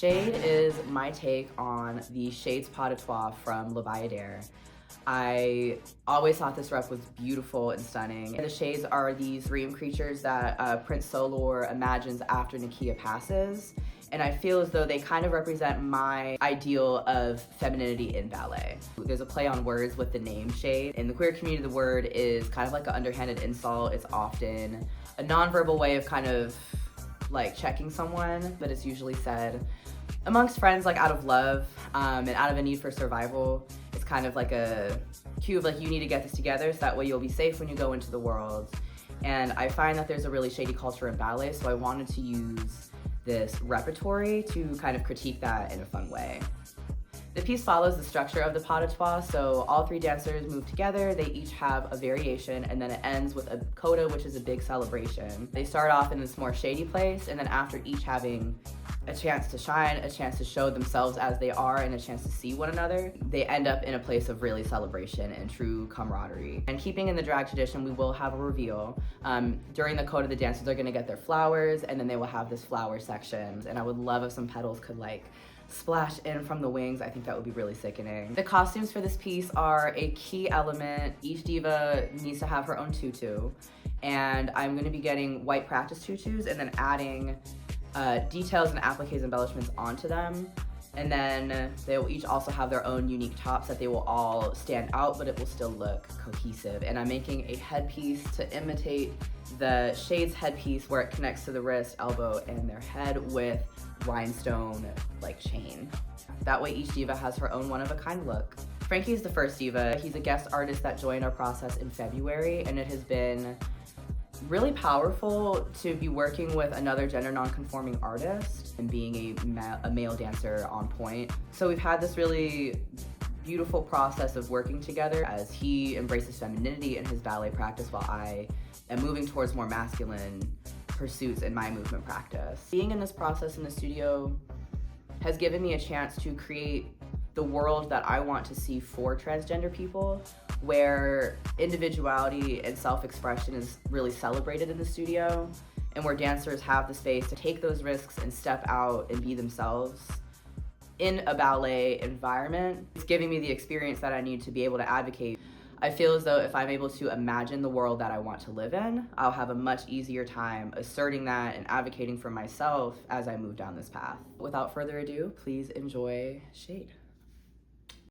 Shade is my take on the Shades Pas de Trois from Le Bayadere. I always thought this rep was beautiful and stunning. The Shades are these dream creatures that Prince Solor imagines after Nakia passes, and I feel as though they kind of represent my ideal of femininity in ballet. There's a play on words with the name Shade. In the queer community, the word is kind of like an underhanded insult. It's often a nonverbal way of kind of like checking someone, but it's usually said amongst friends, like out of love and out of a need for survival. It's kind of like a cue of like, you need to get this together so that way you'll be safe when you go into the world. And I find that there's a really shady culture in ballet, so I wanted to use this repertory to kind of critique that in a fun way. The piece follows the structure of the pas de trois, so all three dancers move together, they each have a variation, and then it ends with a coda, which is a big celebration. They start off in this more shady place, and then after each having a chance to shine, a chance to show themselves as they are, and a chance to see one another, they end up in a place of really celebration and true camaraderie. And keeping in the drag tradition, we will have a reveal. During the coda, the dancers are gonna get their flowers, and then they will have this flower section. And I would love if some petals could like splash in from the wings. I think that would be really sickening. The costumes for this piece are a key element. Each diva needs to have her own tutu, and I'm gonna be getting white practice tutus and then adding details and appliques embellishments onto them. And then they will each also have their own unique tops that they will all stand out, but it will still look cohesive. And I'm making a headpiece to imitate the Shades headpiece where it connects to the wrist, elbow, and their head with rhinestone like chain. That way each diva has her own one-of-a-kind look. Frankie is the first diva. He's a guest artist that joined our process in February, and it has been really powerful to be working with another gender non-conforming artist and being a male dancer on point. So we've had this really beautiful process of working together as he embraces femininity in his ballet practice while I am moving towards more masculine pursuits in my movement practice. Being in this process in the studio has given me a chance to create the world that I want to see for transgender people, where individuality and self-expression is really celebrated in the studio, and where dancers have the space to take those risks and step out and be themselves in a ballet environment. It's giving me the experience that I need to be able to advocate. I feel as though if I'm able to imagine the world that I want to live in, I'll have a much easier time asserting that and advocating for myself as I move down this path. Without further ado, please enjoy Shade.